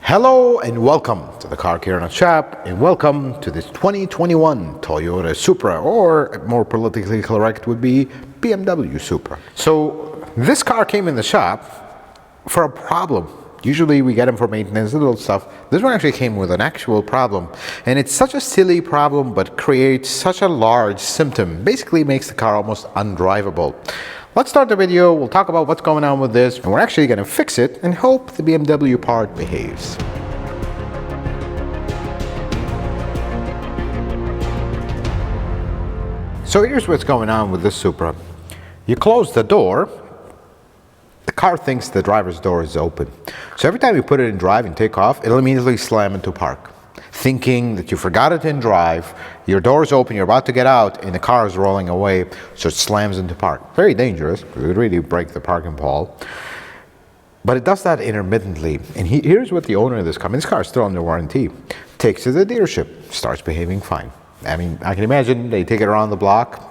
Hello and welcome to the Car Care and Shop, and welcome to this 2021 Toyota Supra, or more politically correct would be BMW Supra. So this car came in the shop for a problem. Usually we get them for maintenance, little stuff. This one actually came with an actual problem, and it's such a silly problem but creates such a large symptom. Basically makes the car almost undrivable. Let's start the video. We'll talk about what's going on with this, and we're actually going to fix it and hope the BMW part behaves. So here's what's going on with this Supra. You close the door, the car thinks the driver's door is open. So every time you put it in drive and take off, it'll immediately slam into park, thinking that you forgot it in drive, your door's open, you're about to get out, and the car is rolling away, so it slams into park. Very dangerous, because it would really break the parking pole. But it does that intermittently. And here's what the owner of this car, this car is still under warranty, takes to the dealership, starts behaving fine. I mean, I can imagine they take it around the block,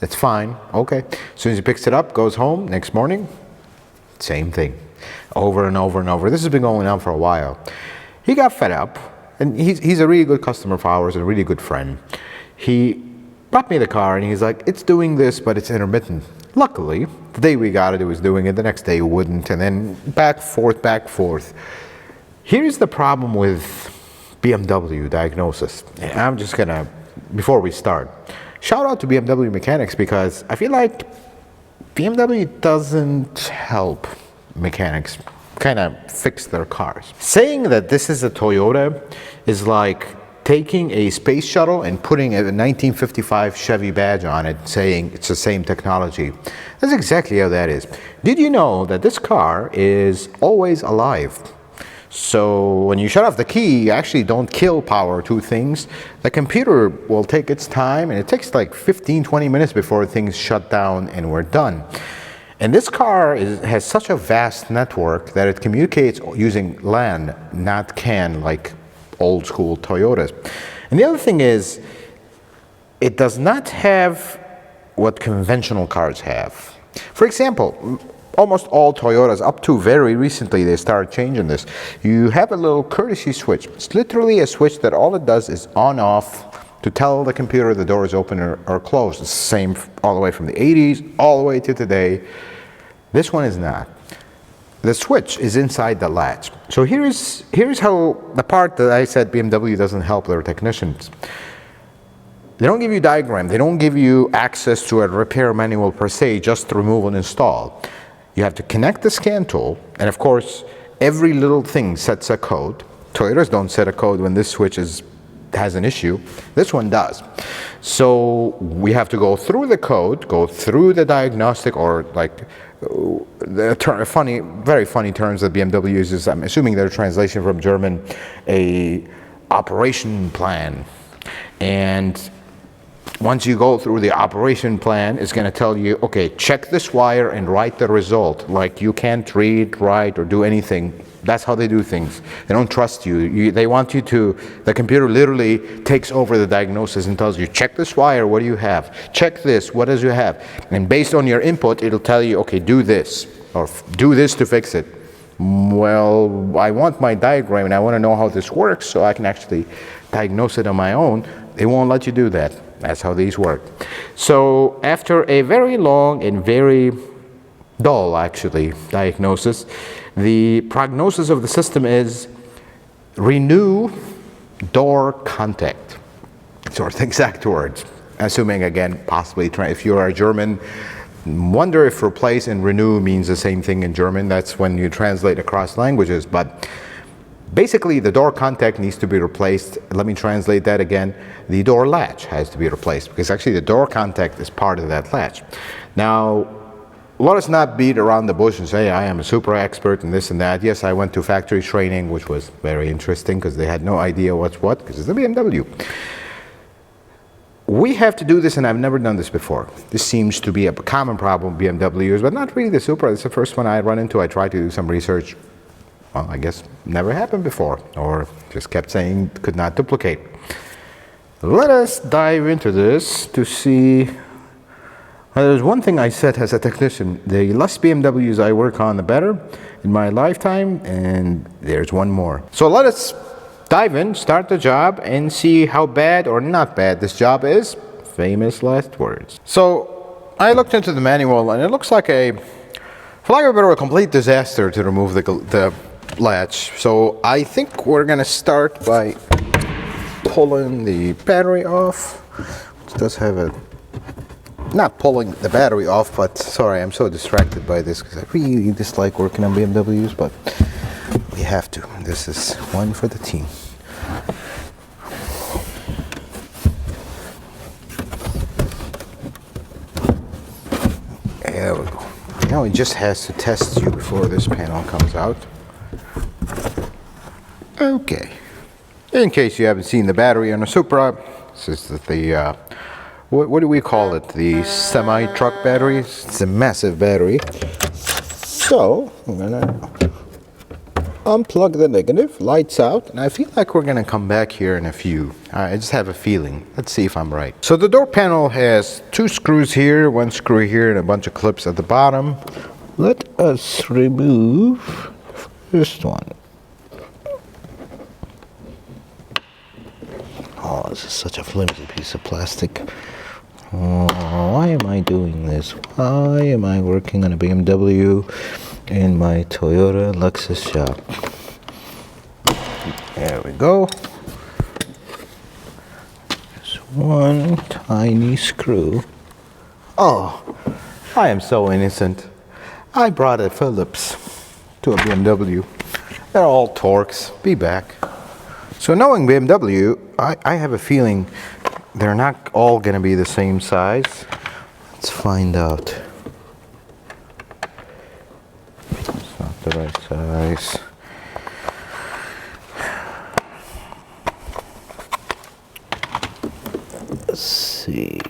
it's fine, okay. As soon as he picks it up, goes home, next morning, same thing, over and over and over. This has been going on for a while. He got fed up. And he's a really good customer of ours, a really good friend. He brought me the car and he's like, it's doing this, but it's intermittent. Luckily, the day we got it, it was doing it. The next day it wouldn't. And then back, forth. Here's the problem with BMW Diagnosis. And I'm just gonna, before we start, shout out to BMW mechanics, because I feel like BMW doesn't help mechanics kind of fix their cars. Saying that this is a Toyota is like taking a space shuttle and putting a 1955 Chevy badge on it, saying it's the same technology. That's exactly how that is. Did you know that this car is always alive? So when you shut off the key, you actually don't kill power to things. The computer will take its time, and it takes like 15-20 minutes before things shut down and we're done. And this car has such a vast network that it communicates using LAN, not CAN, like old school Toyotas. And the other thing is, it does not have what conventional cars have. For example, almost all Toyotas, up to very recently, they started changing this. You have a little courtesy switch. It's literally a switch that all it does is on off to tell the computer the door is open or closed. It's the same all the way from the 80s all the way to today. This one is not. The switch is inside the latch. So here's how the part that I said BMW doesn't help their technicians. They don't give you diagram. They don't give you access to a repair manual per se, just remove and install. You have to connect the scan tool, and of course, every little thing sets a code. Toyotas don't set a code when this switch has an issue. This one does. So we have to go through the code, go through the diagnostic, or like very funny terms that BMW uses. I'm assuming they're translation from German, a operation plan. And once you go through the operation plan, it's going to tell you, okay, check this wire and write the result. Like, you can't read, write, or do anything. That's how they do things. They don't trust you. They want you to, the computer literally takes over the diagnosis and tells you, check this wire, what do you have? Check this, what does you have? And based on your input, it'll tell you, okay, do this, or do this to fix it. Well, I want my diagram and I want to know how this works so I can actually diagnose it on my own. They won't let you do that. That's how these work. So after a very long and very dull, actually, diagnosis, the prognosis of the system is renew door contact. So it's the exact words. Assuming, again, possibly, if you're a German, wonder if replace and renew means the same thing in German. That's when you translate across languages. But basically, the door contact needs to be replaced. Let me translate that again. The door latch has to be replaced, because actually the door contact is part of that latch. Now, let us not beat around the bush and say, I am a Supra expert and this and that. Yes, I went to factory training, which was very interesting because they had no idea what's what, because it's a BMW. We have to do this, and I've never done this before. This seems to be a common problem with BMWs, but not really the Supra. It's the first one I run into. I tried to do some research. Well, I guess never happened before, or just kept saying could not duplicate. Let us dive into this to see There's one thing I said as a technician: the less BMWs I work on, the better in my lifetime. And there's one more. So let us dive in, start the job, and see how bad or not bad this job is. Famous last words. So I looked into the manual, and it looks like for lack of a better word, a complete disaster to remove the latch. So I think we're gonna start by pulling the battery off. It does have a, not pulling the battery off, but sorry, I'm so distracted by this because I really dislike working on BMWs, but we have to. This is one for the team. There we go. You know, it just has to test you before this panel comes out. Okay. In case you haven't seen the battery on a Supra, this is the what do we call it? The semi-truck battery. It's a massive battery. So I'm gonna unplug the negative, lights out, and I feel like we're gonna come back here in a few. I just have a feeling. Let's see if I'm right. So the door panel has 2 screws here, 1 screw here, and a bunch of clips at the bottom. Let us remove this one. Oh, this is such a flimsy piece of plastic. Oh, why am I doing this? Why am I working on a BMW in my Toyota Lexus shop? There we go. Just one tiny screw. Oh, I am so innocent. I brought a Phillips to a BMW. They're all Torx. Be back. So knowing BMW, I have a feeling they're not all going to be the same size. Let's find out. It's not the right size. Let's see.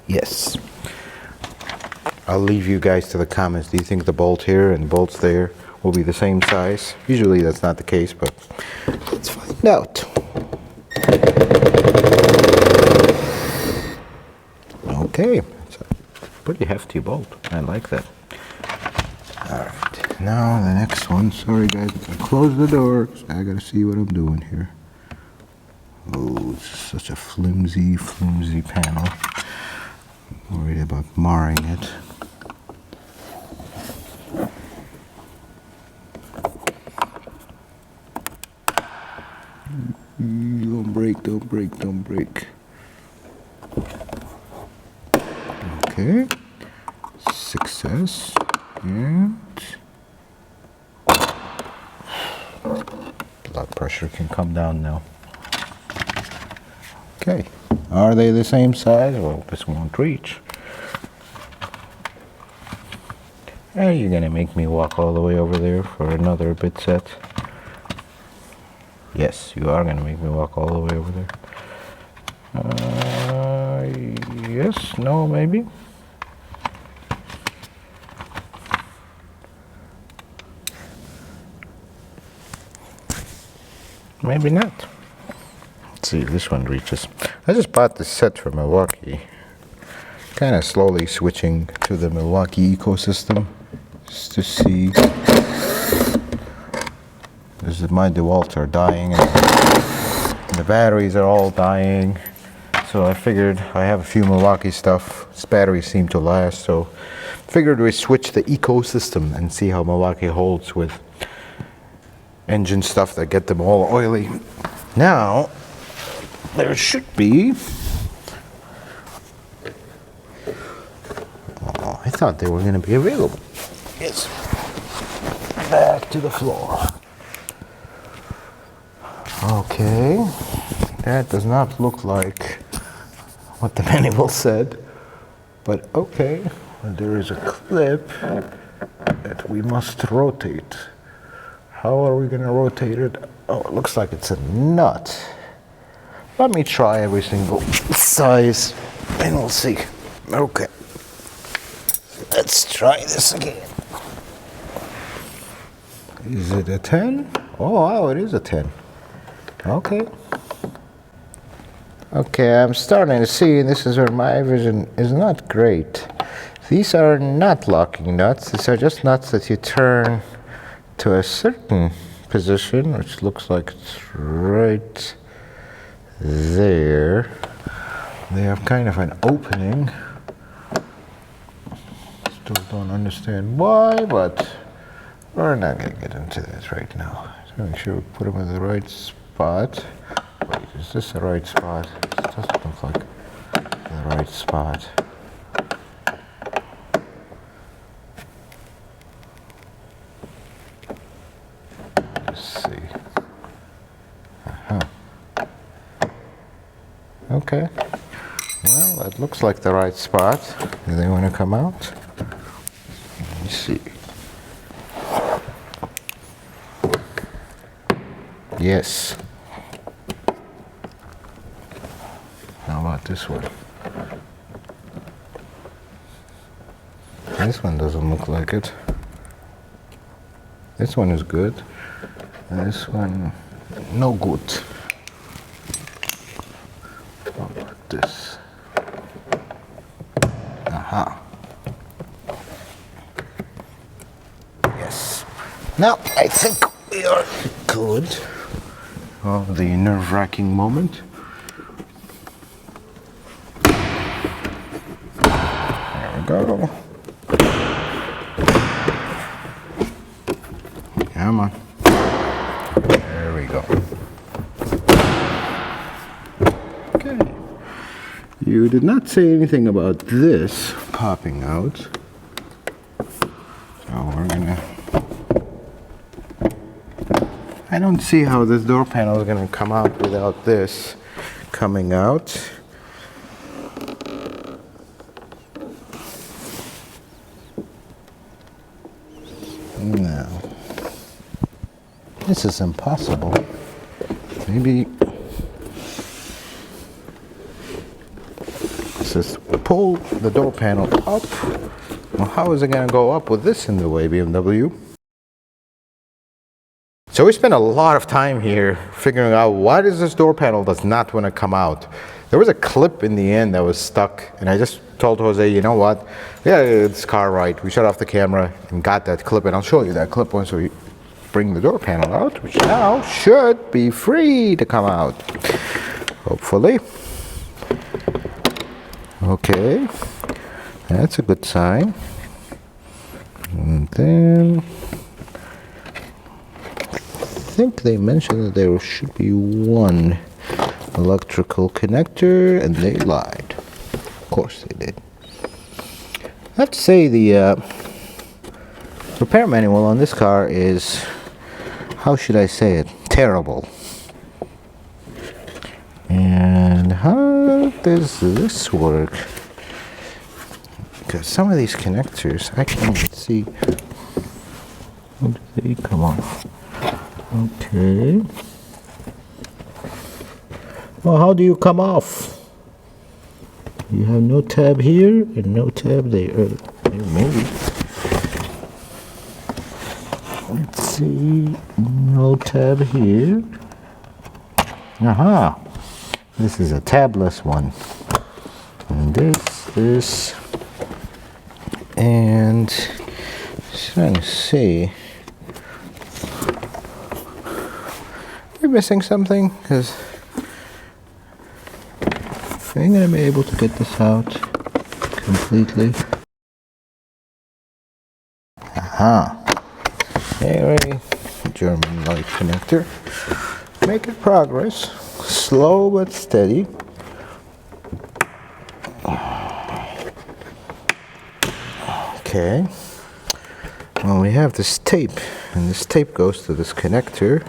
Yes. I'll leave you guys to the comments. Do you think the bolt here and the bolts there will be the same size? Usually that's not the case, but let's find out. Okay, it's a pretty hefty bolt. I like that. Alright, now the next one. Sorry guys, I close the door. I gotta see what I'm doing here. Oh, it's such a flimsy panel. I'm worried about marring it. Don't break. Okay, success, and blood pressure can come down now. Okay, are they the same size? Well, this won't reach. Are you gonna make me walk all the way over there for another bit set? Yes, you are gonna make me walk all the way over there. Yes, no, maybe. Maybe not. Let's see if this one reaches. I just bought this set from Milwaukee. Kind of slowly switching to the Milwaukee ecosystem just to see. My DeWalt's are dying and the batteries are all dying. So I figured I have a few Milwaukee stuff. This batteries seem to last, so figured we switch the ecosystem and see how Milwaukee holds with engine stuff that get them all oily. Now, there should be... Oh, I thought they were going to be available. Yes. Back to the floor. Okay. That does not look like what the manual said. But okay. There is a clip that we must rotate. How are we going to rotate it? Oh, it looks like it's a nut. Let me try every single size and we'll see. Okay. Let's try this again. Is it a 10? Oh, wow, it is a 10. Okay. Okay, I'm starting to see, and this is where my vision is not great. These are not locking nuts. These are just nuts that you turn to a certain position, which looks like it's right there. They have kind of an opening. Still don't understand why, but we're not going to get into that right now. So make sure we put them in the right spot. Wait, is this the right spot? It doesn't look like the right spot. Let's see. Okay. Well, it looks like the right spot. Do they want to come out? Let me see. Yes. How about this one? This one doesn't look like it. This one is good. This one, no good. How about this? Aha. Yes. Now I think we are good. Oh, the nerve-wracking moment. There we go. Come on. There we go. Okay. You did not say anything about this popping out. So we're gonna... I don't see how this door panel is gonna come out without this coming out. No. This is impossible. Maybe says pull the door panel up. Well, how is it going to go up with this in the way, BMW? So we spent a lot of time here figuring out why does this door panel does not want to come out. There was a clip in the end that was stuck, and I just told Jose, you know what? Yeah, it's car right. We shut off the camera and got that clip, and I'll show you that clip once we bring the door panel out, which now should be free to come out. Hopefully. Okay, that's a good sign. And then I think they mentioned that there should be one electrical connector, and they lied. Of course they did. I have to say the repair manual on this car is, how should I say it, terrible. And how does this work? Because some of these connectors, I can't even see. How do they come off? Okay. Well, how do you come off? You have no tab here and no tab there. Maybe. Let's see. No tab here. Aha. This is a tabless one. And this, and just trying to see. We're missing something because I'm gonna be able to get this out completely. Aha. Very German light connector. Making progress. Slow but steady. Okay. Well, we have this tape, and this tape goes to this connector.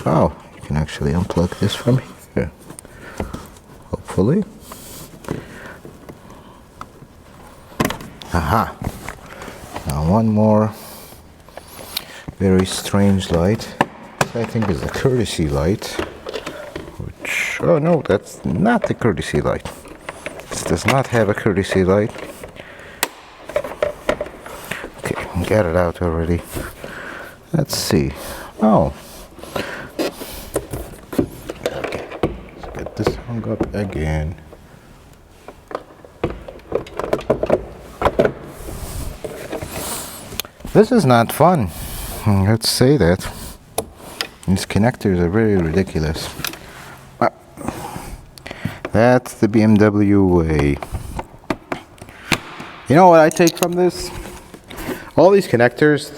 Oh, you can actually unplug this from here. Hopefully. Aha. Now one more very strange light. I think is a courtesy light. Which, oh no, that's not the courtesy light. This does not have a courtesy light. Okay, get it out already. Let's see. Oh. Okay, let's get this hung up again. This is not fun. Let's say that. These connectors are very ridiculous. That's the BMW way. You know what I take from this? All these connectors,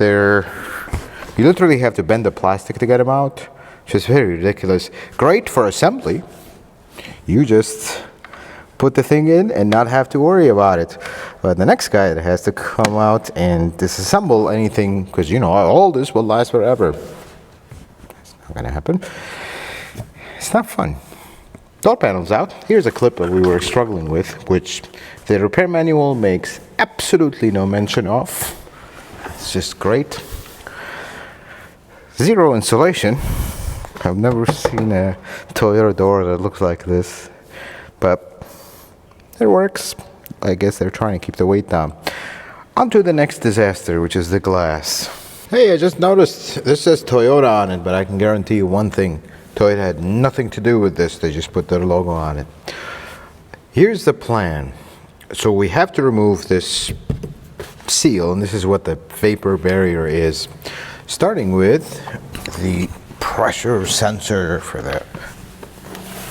you literally have to bend the plastic to get them out, which is very ridiculous. Great for assembly. You just put the thing in and not have to worry about it. But the next guy that has to come out and disassemble anything, because you know all this will last forever. It's not gonna happen. It's not fun. Door panels out. Here's a clip that we were struggling with, which the repair manual makes absolutely no mention of. It's just great. Zero insulation. I've never seen a Toyota door that looks like this, but it works. I guess they're trying to keep the weight down. On to the next disaster, which is the glass. Hey, I just noticed this says Toyota on it, but I can guarantee you one thing. Toyota had nothing to do with this. They just put their logo on it. Here's the plan. So we have to remove this seal, and this is what the vapor barrier is. Starting with the pressure sensor for the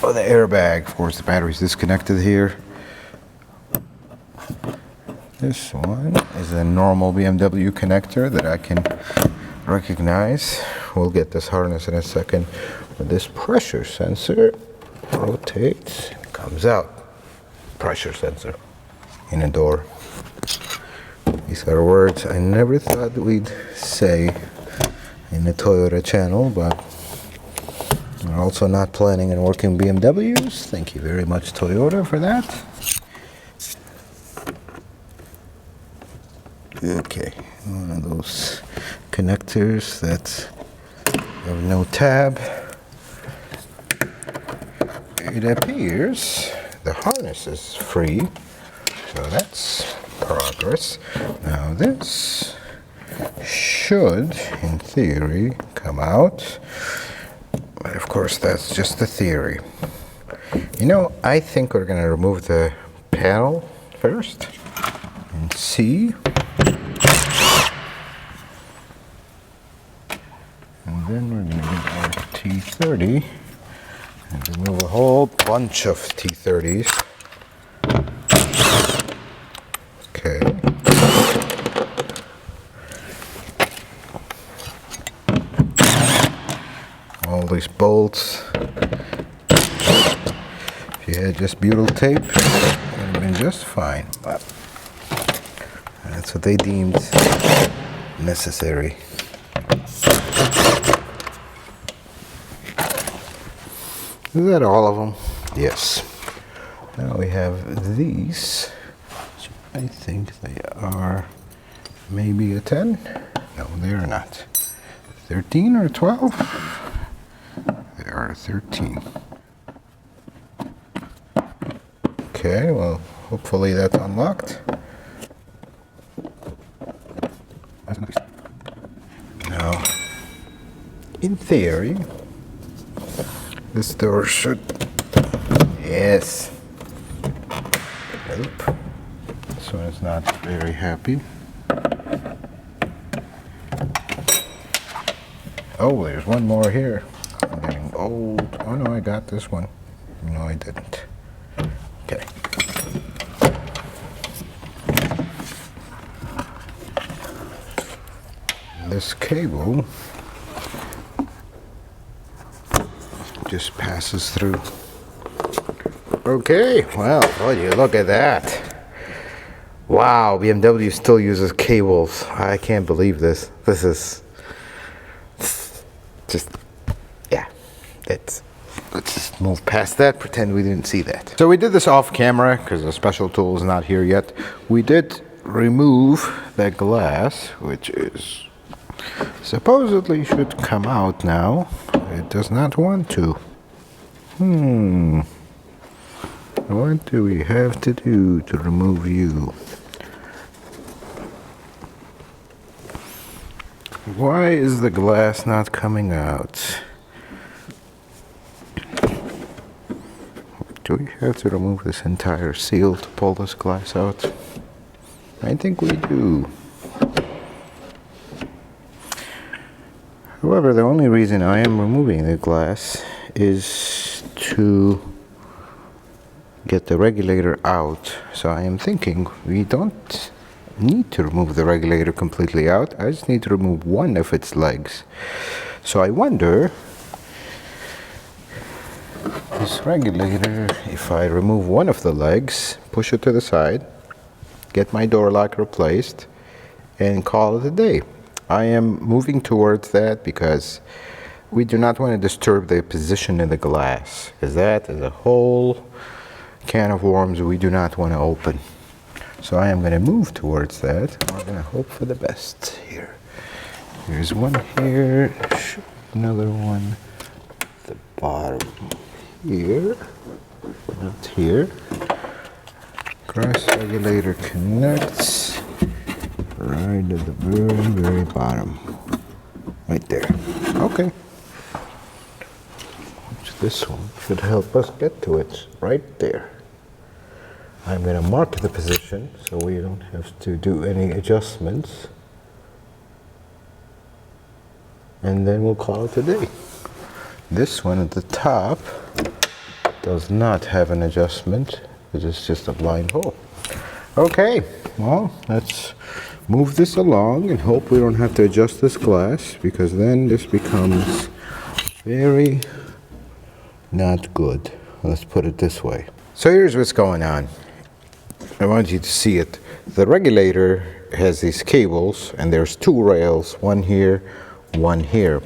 airbag. Of course, the battery's disconnected here. This one is a normal BMW connector that I can recognize. We'll get this harness in a second. But this pressure sensor rotates and comes out. Pressure sensor in a door. These are words I never thought we'd say in the Toyota channel, but we're also not planning on working BMWs. Thank you very much, Toyota, for that. Okay, one of those connectors that have no tab. It appears the harness is free, so that's progress. Now this should, in theory, come out. But of course, that's just the theory. You know, I think we're going to remove the panel first and see. And then we're going to get our T30 and remove a whole bunch of T30s. Okay. All these bolts. If you had just butyl tape, it would have been just fine. But that's what they deemed necessary. Is that all of them? Yes. Now we have these. I think they are maybe a 10. No, they are not. 13 or 12? They are 13. Okay, well, hopefully that's unlocked. Now, in theory, this door should, yes. Nope. This one is not very happy. Oh, there's one more here. I'm getting old. Oh no, I got this one. No, I didn't. Okay. This cable just passes through. Okay, well, would you look at that. Wow, BMW still uses cables. I can't believe this. This is just, yeah, let's just move past that, pretend we didn't see that. So we did this off camera because the special tool is not here yet. We did remove the glass, which is supposedly should come out now. It does not want to. What do we have to do to remove you? Why is the glass not coming out? Do we have to remove this entire seal to pull this glass out? I think we do. However, the only reason I am removing the glass is to get the regulator out. So I am thinking we don't need to remove the regulator completely out. I just need to remove one of its legs. So I wonder, this regulator, if I remove one of the legs, push it to the side, get my door lock replaced, and call it a day. I am moving towards that because we do not want to disturb the position of the glass, because that is a whole can of worms we do not want to open. So I am going to move towards that. We're going to hope for the best here. There's one here, another one at the bottom here, not here. Cross regulator connects right at the very bottom, right there. Okay. This one should help us get to it, right there. I'm going to mark the position so we don't have to do any adjustments. And then we'll call it a day. This one at the top does not have an adjustment. It's just a blind hole. Okay, well, let's move this along and hope we don't have to adjust this glass, because then this becomes very not good. Let's put it this way. So here's what's going on. I want you to see it. The regulator has these cables, and there's two rails, one here, one here.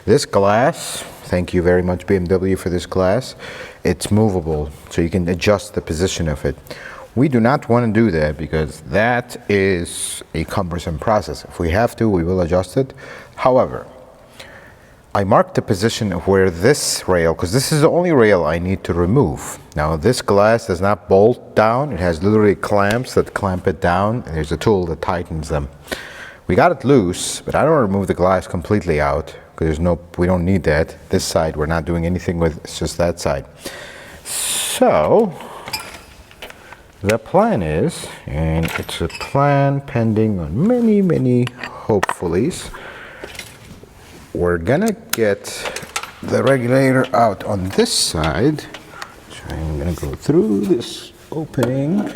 This glass, thank you very much BMW for this glass, it's movable, so you can adjust the position of it. We do not want to do that because that is a cumbersome process. If we have to, we will adjust it. However, I marked the position of where this rail, because this is the only rail I need to remove. Now this glass does not bolt down. It has literally clamps that clamp it down, and there's a tool that tightens them. We got it loose, but I don't want to remove the glass completely out, because we don't need that. This side we're not doing anything with, it's just that side. So the plan is, and it's a plan pending on many hopefullys, we're gonna get the regulator out on this side. So I'm gonna go through this opening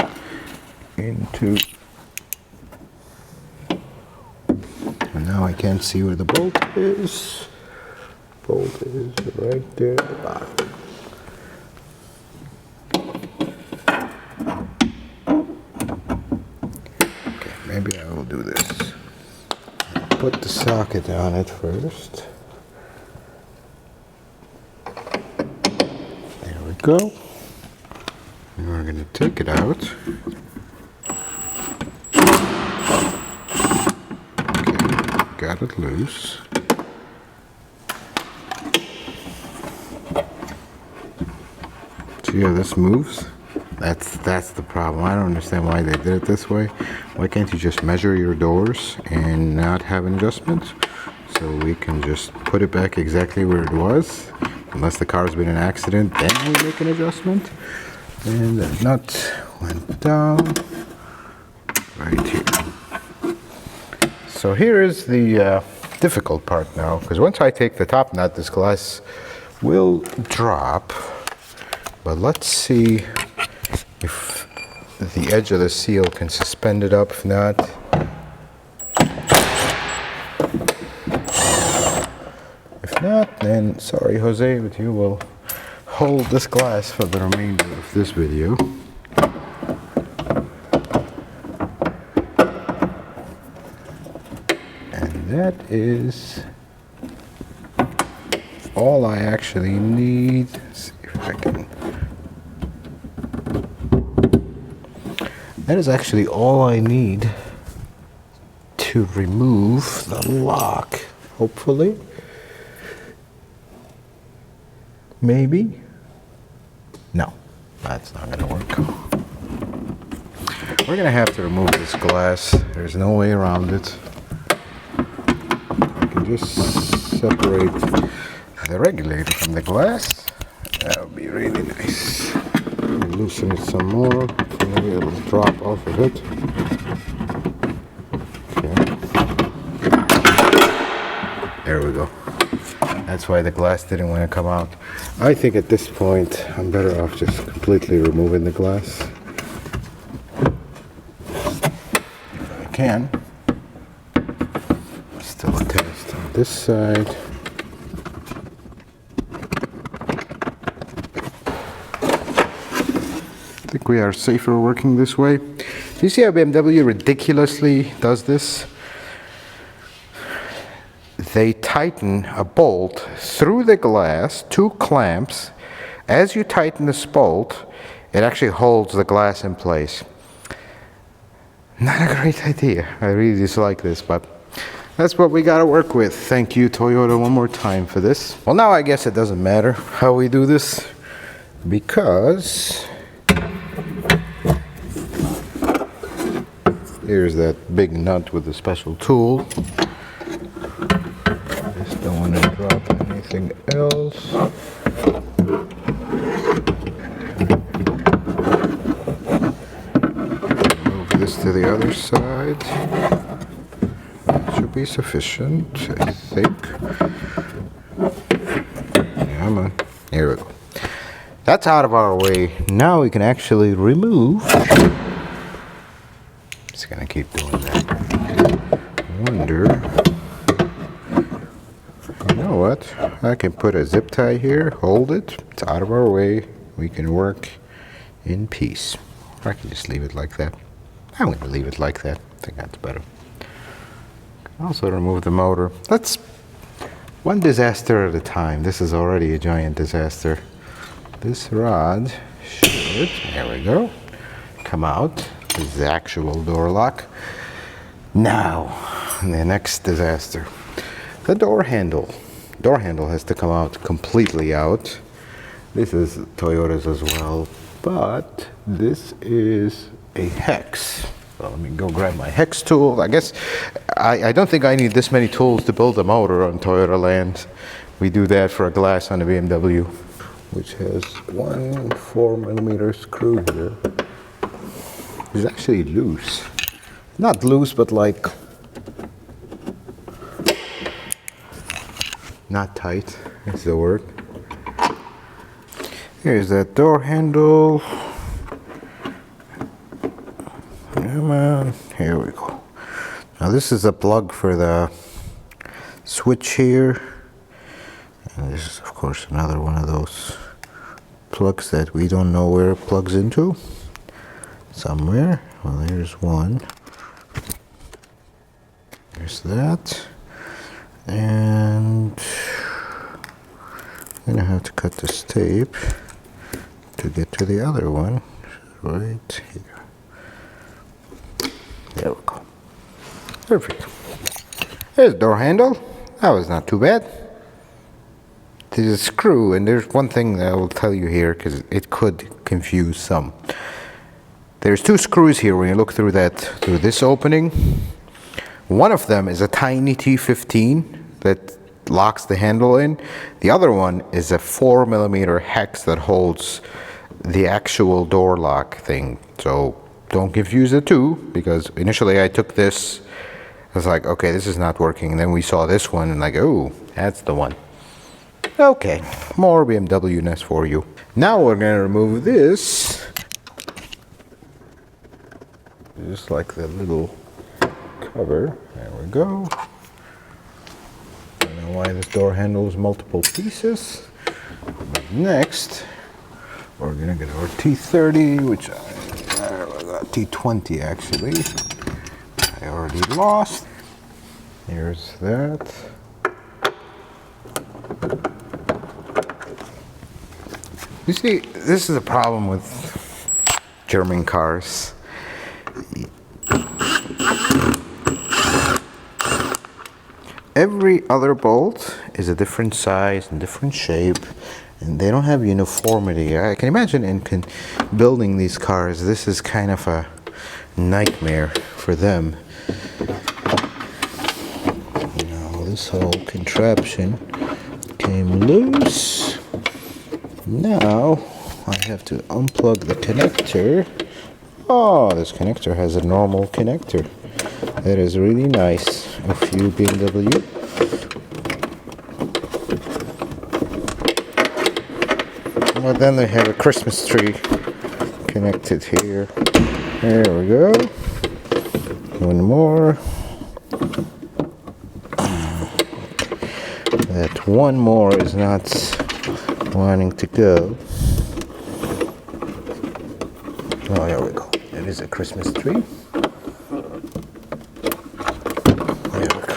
into, and now I can't see where the bolt is. Bolt is right there at the bottom. Okay, maybe I will do this. Put the socket on it first. There we go. And we're going to take it out. Okay, got it loose. See how this moves? That's the problem. I don't understand why they did it this way. Why can't you just measure your doors and not have an adjustment? So we can just put it back exactly where it was. Unless the car's been in an accident, then we make an adjustment. And the nut went down right here. So here is the difficult part now, because once I take the top nut, this glass will drop. But let's see if the edge of the seal can suspend it up. If not, then sorry Jose, but you will hold this glass for the remainder of this video. And that is all I actually need. Let's see if I can. That is actually all I need to remove the lock, hopefully. Maybe? No, that's not gonna work. We're gonna have to remove this glass. There's no way around it. I can just separate the regulator from the glass. That would be really nice. Loosen it some more. Maybe it'll drop off of it. Okay. There we go. That's why the glass didn't want to come out. I think at this point I'm better off just completely removing the glass. I can. Still a test on this side. I think we are safer working this way. Do you see how BMW ridiculously does this? They tighten a bolt through the glass, 2 clamps. As you tighten this bolt, it actually holds the glass in place. Not a great idea. I really dislike this, but that's what we gotta work with. Thank you, Toyota, one more time for this. Well, now I guess it doesn't matter how we do this, because here's that big nut with the special tool. Just don't want to drop anything else. Move this to the other side. That should be sufficient, I think. Come on. Here we go. That's out of our way. Now we can actually remove. Just gonna keep doing that. I wonder. You know what? I can put a zip tie here, hold it. It's out of our way. We can work in peace. Or I can just leave it like that. I'm gonna leave it like that. I think that's better. Also remove the motor. Let's one disaster at a time. This is already a giant disaster. This rod should, there we go, come out. This is the actual door lock. Now, the next disaster. The door handle. Door handle has to come out completely out. This is Toyota's as well, but this is a hex. So let me go grab my hex tool. I guess, I don't think I need this many tools to build a motor on Toyota land. We do that for a glass on a BMW, which has one 4mm screw here. It's actually loose. Not loose, but like, not tight is the word. Here's that door handle. Come on, here we go. Now this is a plug for the switch here. And this is of course another one of those plugs that we don't know where it plugs into. Somewhere. Well, there's one. There's that. And I'm gonna have to cut this tape to get to the other one. Right here. There we go. Perfect. There's the door handle. That was not too bad. There's a screw, and there's one thing that I will tell you here because it could confuse some. There's 2 screws here when you look through this opening. One of them is a tiny T15 that locks the handle in. The other one is a 4mm hex that holds the actual door lock thing. So don't confuse the two, because initially I took this, I was like, okay, this is not working. And then we saw this one and like, oh, that's the one. Okay, more BMW-ness for you. Now we're gonna remove this. Just like the little cover. There we go. I don't know why this door handle is multiple pieces. But next, we're gonna get our T30, which I got T20 actually. I already lost. Here's that. You see, this is a problem with German cars. Every other bolt is a different size and different shape, and they don't have uniformity. I can imagine in building these cars, this is kind of a nightmare for them. Now, this whole contraption came loose. Now, I have to unplug the connector. Oh, this connector has a normal connector. That is really nice of you, BMW. Well, then they have a Christmas tree connected here. There we go. One more. That one more is not wanting to go. Oh, there we go. It is a Christmas tree. There we go.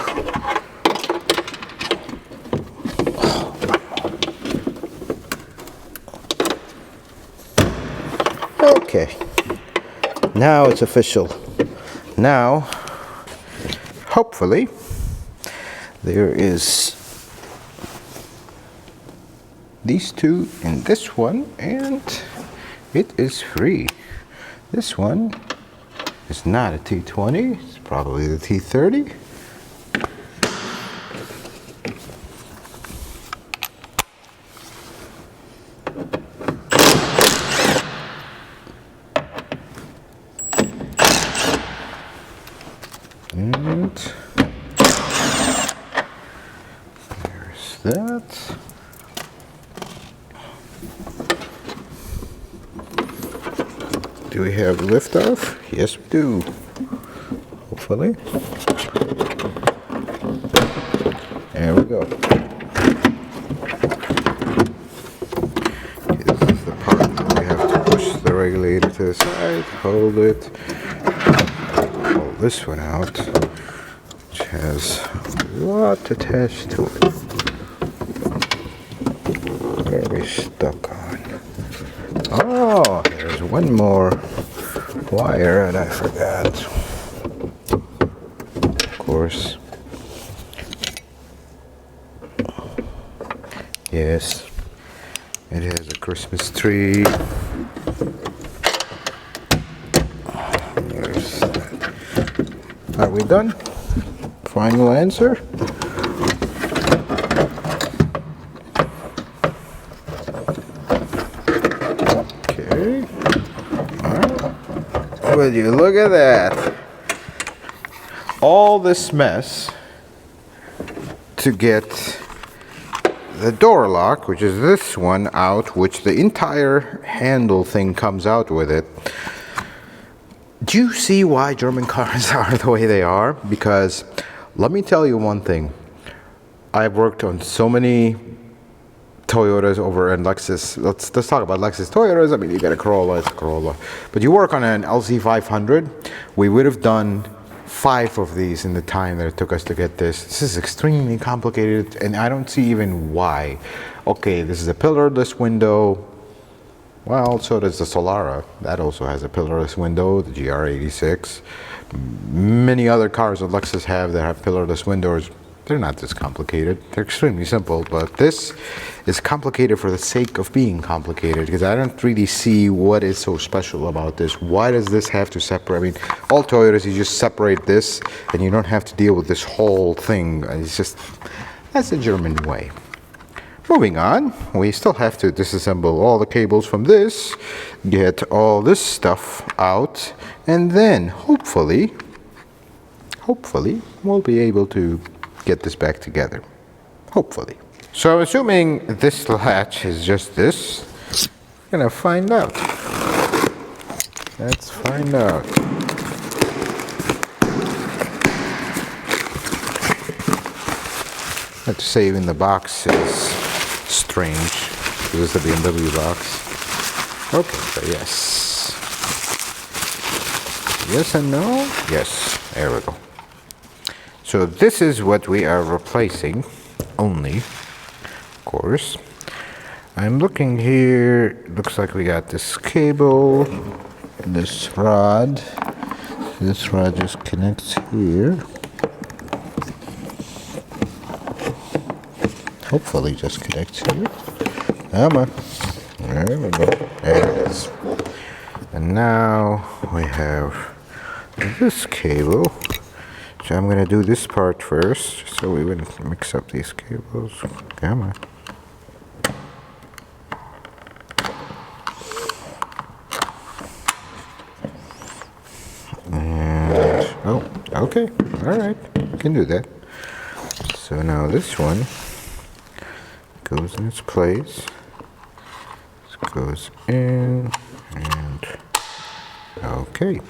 Okay. Now it's official. Now, hopefully, there is these two in this one, and it is free. This one is not a T20, it's probably the T30. And there's that. Do we have liftoff? Yes, we do. Hopefully. There we go. Okay, this is the part where we have to push the regulator to the side, hold it, pull this one out, which has a lot attached to it. Where are we stuck on? Oh, there's one more wire that I forgot. Of course. Yes, it has a Christmas tree. There's that. Are we done? Final answer? Would you look at that? All this mess to get the door lock, which is this one, out, which the entire handle thing comes out with it. Do you see why German cars are the way they are? Because let me tell you one thing. I've worked on so many Toyotas over and Lexus. Let's talk about Lexus. Toyotas, I mean, you got a Corolla, it's a Corolla. But you work on an LZ500, we would have done 5 of these in the time that it took us to get this. This is extremely complicated, and I don't see even why. Okay, this is a pillarless window. Well, so does the Solara. That also has a pillarless window, the GR86. Many other cars that Lexus have that have pillarless windows. They're not this complicated. They're extremely simple, but this is complicated for the sake of being complicated, because I don't really see what is so special about this. Why does this have to separate? I mean, all Toyotas, you just separate this and you don't have to deal with this whole thing. It's just, that's the German way. Moving on, we still have to disassemble all the cables from this, get all this stuff out, and then hopefully we'll be able to get this back together. Hopefully. So assuming this latch is just this, we're gonna find out. Let's find out. I have to say, even the box is strange. This is the BMW box. Okay, so yes. Yes and no? Yes, there we go. So this is what we are replacing only, of course. I'm looking here, looks like we got this cable, this rod. This rod just connects here. Hopefully just connects here. Come on. There we go. There it is. And now we have this cable. So I'm going to do this part first, so we wouldn't mix up these cables. Come on. Okay, all right, can do that. So now this one goes in its place. This goes in, and okay.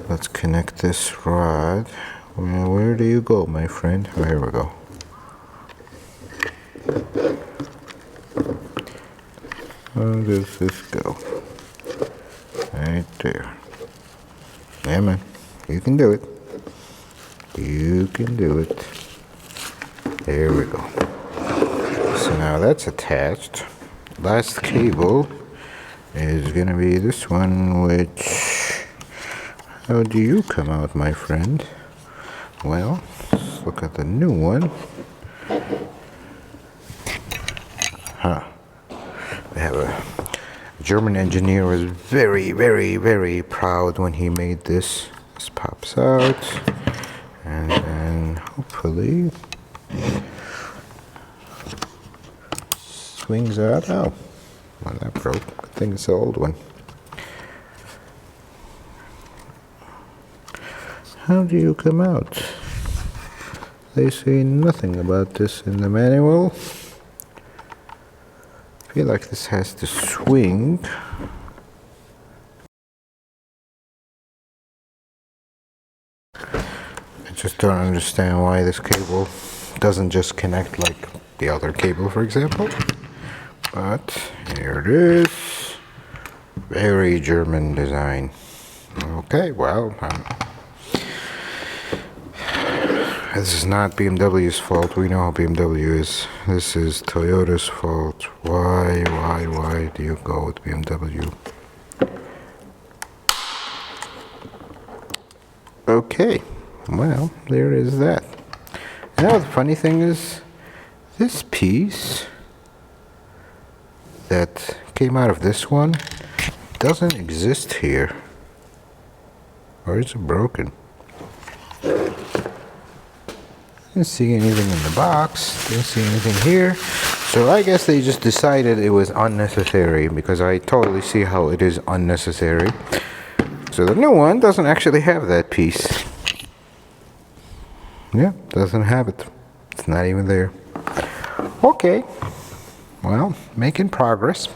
Let's connect this rod. Well, where do you go, my friend? Oh, here we go. Where does this go? Right there. Yeah, man. You can do it. You can do it. There we go. So now that's attached. Last cable is gonna be this one, which... How do you come out, my friend? Well, let's look at the new one. Huh. We have a German engineer was very, very, very proud when he made this. This pops out, and then hopefully swings out. Oh, well, that broke. Good thing it's the old one. How do you come out? They say nothing about this in the manual. I feel like this has to swing. I just don't understand why this cable doesn't just connect like the other cable, for example. But here it is. Very German design. Okay, well, this is not BMW's fault. We know how BMW is. This is Toyota's fault. Why do you go with BMW? Okay, well, there is that. Now the funny thing is, this piece that came out of this one doesn't exist here. Or is it broken? Didn't see anything in the box, didn't see anything here. So I guess they just decided it was unnecessary, because I totally see how it is unnecessary. So the new one doesn't actually have that piece. Yeah, doesn't have it. It's not even there. Okay. Well, making progress.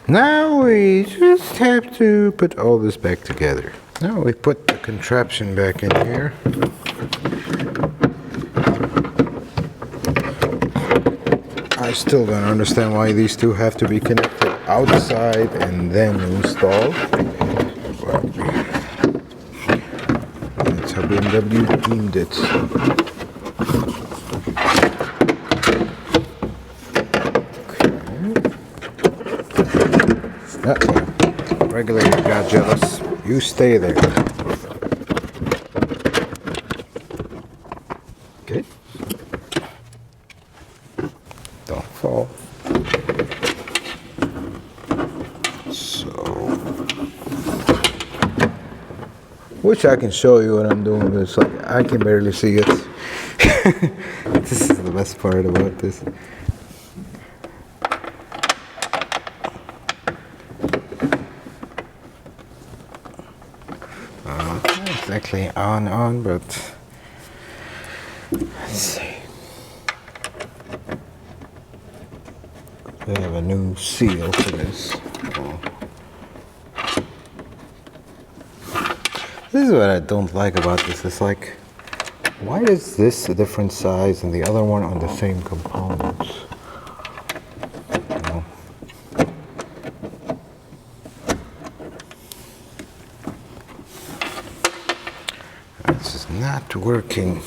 Now we just have to put all this back together. Now we put the contraption back in here. I still don't understand why these two have to be connected outside and then installed. Well, that's how BMW deemed it. Okay. Regulator got jealous. You stay there. Okay. Don't fall. So, wish I can show you what I'm doing, but it's like I can barely see it. This is the best part about this. Not exactly on, but let's see. We have a new seal for this. This is what I don't like about this. It's like, why is this a different size and the other one on the same components? You know? This is not working.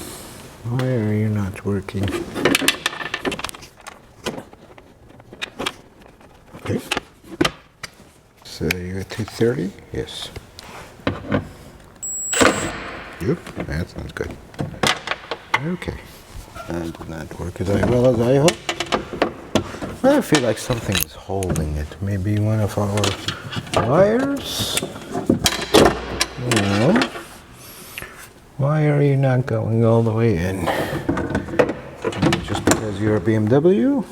Why are you not working? Okay. So you got 230? Yes. You? That's not good. Okay. That did not work as well as I hoped. I feel like something is holding it. Maybe one of our wires? No. Why are you not going all the way in? Just because you're a BMW?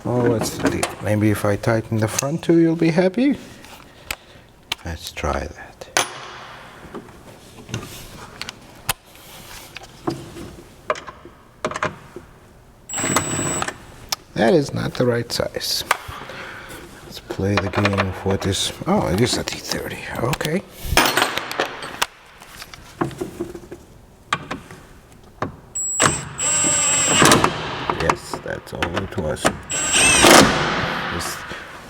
Oh, what's the deal? Maybe if I tighten the front too, you'll be happy? Let's try that. That is not the right size. Let's play the game of what is... Oh, it is a T30. Okay. Yes, that's all it was.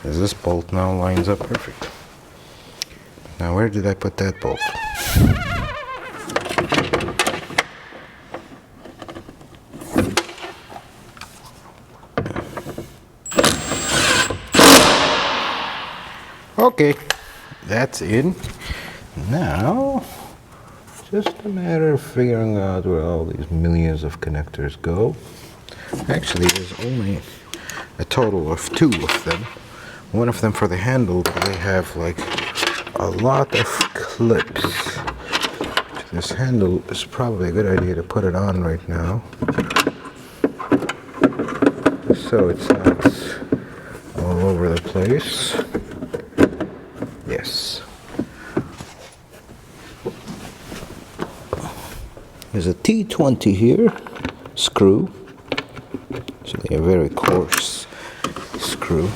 This bolt now lines up perfect. Now where did I put that bolt? Okay, that's in. Now, just a matter of figuring out where all these millions of connectors go. Actually, there's only a total of 2 of them. One of them for the handle, but they have like a lot of clips. This handle is probably a good idea to put it on right now, so it's not all over the place. Yes. There's a T20 here, screw. So they are very coarse screw.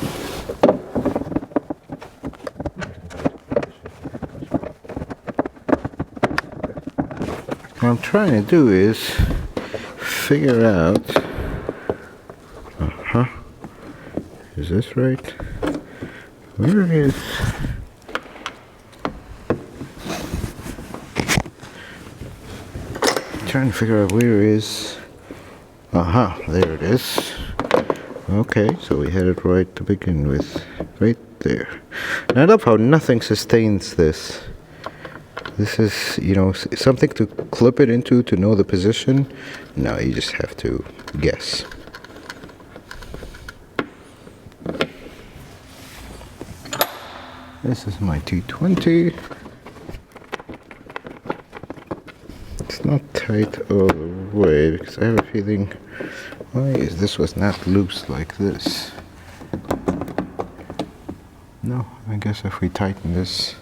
What I'm trying to do is figure out, is this right? Where is, trying to figure out where is, there it is. Okay, so we had it right to begin with, right there. And I love how nothing sustains this. This is, you know, something to clip it into to know the position. No, you just have to guess. This is my T20. It's not tight all the way because I have a feeling, why is this was not loose like this? No, I guess if we tighten this,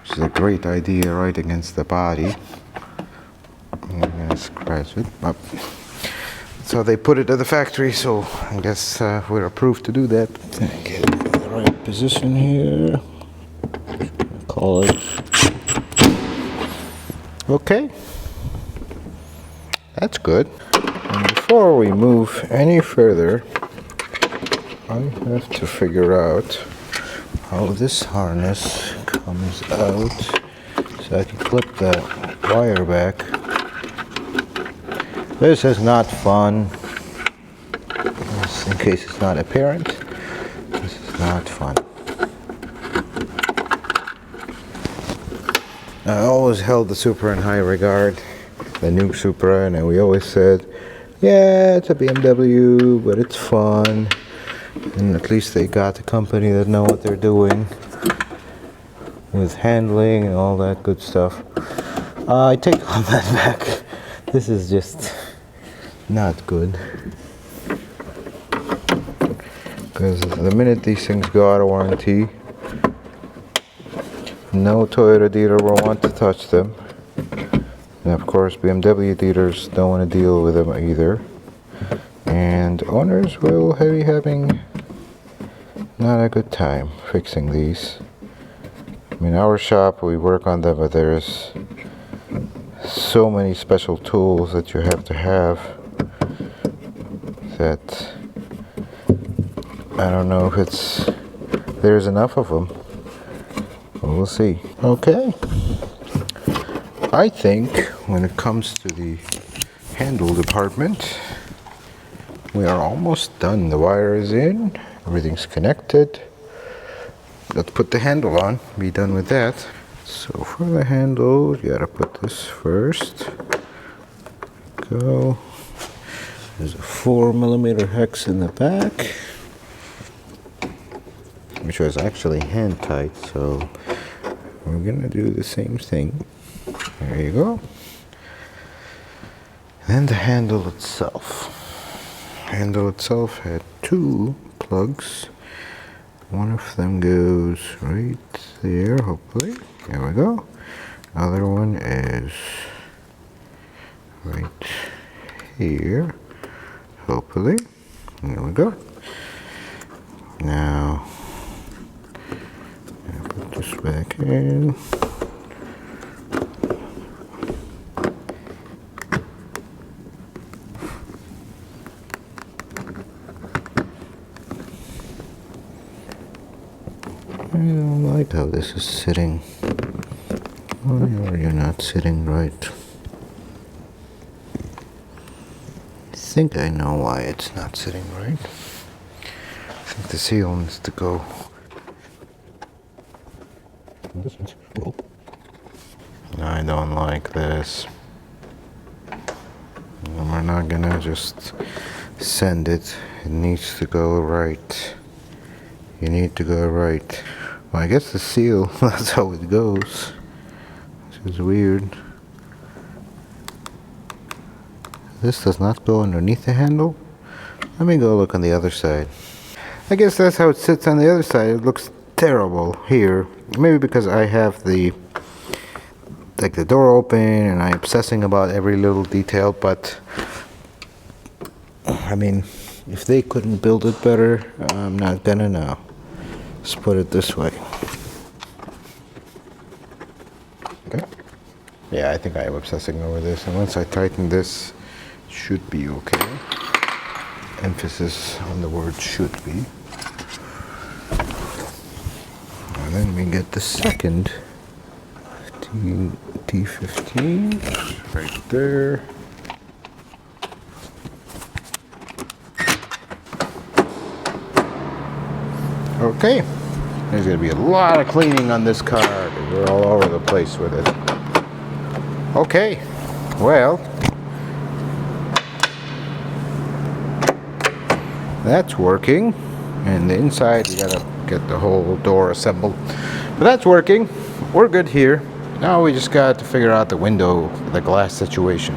which is a great idea right against the body, I'm gonna scratch it up. So they put it at the factory, so I guess we're approved to do that. Get it in the right position here. Call it. Okay. That's good. And before we move any further, I have to figure out how this harness comes out so I can clip the wire back. This is not fun. Just in case it's not apparent, this is not fun. I always held the Supra in high regard, the new Supra, and we always said, yeah, it's a BMW, but it's fun. And at least they got a company that know what they're doing with handling and all that good stuff. I take all that back. This is just not good. Because the minute these things go out of warranty, no Toyota dealer will want to touch them. And of course, BMW dealers don't want to deal with them either. And owners will be having not a good time fixing these. I mean, our shop, we work on them, but there's so many special tools that you have to have that I don't know if there's enough of them. We'll see. Okay. I think when it comes to the handle department, we are almost done. The wire is in, everything's connected. Let's put the handle on, be done with that. So for the handle, you gotta put this first. Go. There's a 4mm hex in the back, which was actually hand tight, so we're gonna do the same thing. There you go. Then the handle itself. Handle itself had 2 plugs. One of them goes right there, hopefully. There we go. Other one is right here, hopefully. There we go. Now, I'll put this back in. I don't like how this is sitting. Why are you not sitting right? I think I know why it's not sitting right. I think the seal needs to go. I don't like this. And we're not gonna just send it. It needs to go right. You need to go right. Well, I guess the seal, that's how it goes. Which is weird. This does not go underneath the handle. Let me go look on the other side. I guess that's how it sits on the other side. It looks terrible here. Maybe because I have the door open and I'm obsessing about every little detail, but I mean, if they couldn't build it better, I'm not gonna know. Let's put it this way. Okay. Yeah, I think I am obsessing over this, and once I tighten this, it should be okay. Emphasis on the word should be. And then we get the second T15 right there. Okay, there's gonna be a lot of cleaning on this car. We're all over the place with it. Okay, well, that's working. And the inside, you gotta get the whole door assembled. But that's working. We're good here. Now we just got to figure out the window, the glass situation.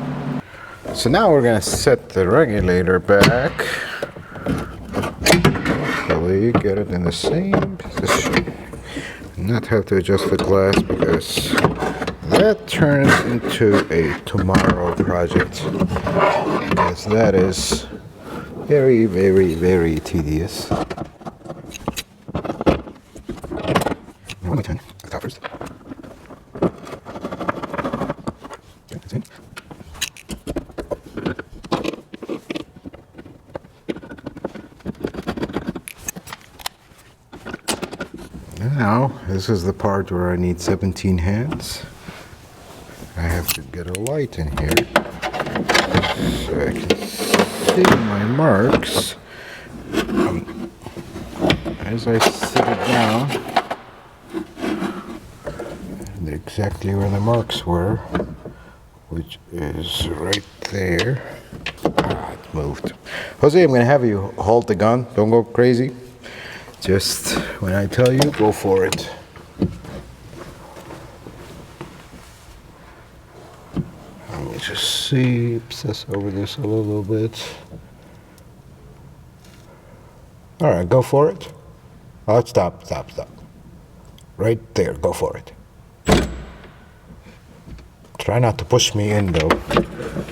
So now we're gonna set the regulator back. Hopefully get it in the same position. Not have to adjust the glass because that turns into a tomorrow project. Because that is very, very, very tedious. Let me turn the top first. Okay, that's it. Now, this is the part where I need 17 hands. I have to get a light in here so I can see my marks. As I set it down, exactly where the marks were, which is right there. Ah, it moved. Jose, I'm going to have you hold the gun. Don't go crazy. Just when I tell you, go for it. Let me just see, obsess over this a little bit. All right, go for it. Oh, stop. Right there, go for it. Try not to push me in though.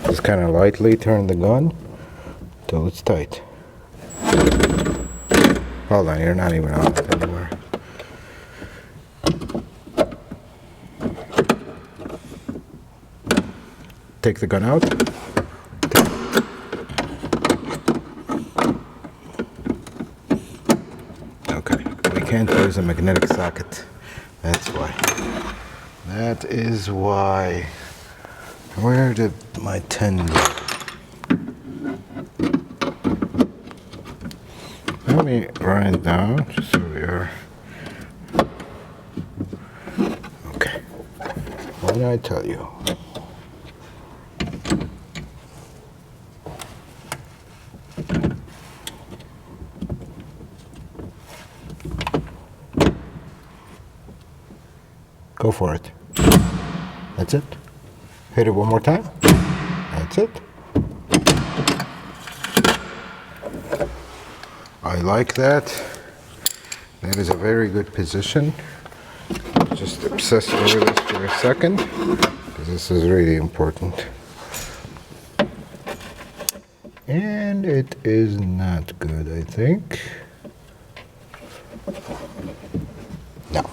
Just kind of lightly turn the gun until it's tight. Hold on, you're not even on it anymore. Take the gun out. Okay, we can't use a magnetic socket. That's why. That is why. Where did my 10 go? Let me write it down, just so we are. Okay. What did I tell you? Go for it. That's it. Hit it one more time. That's it. I like that. That is a very good position. Just obsess over this for a second, because this is really important. And it is not good, I think. No.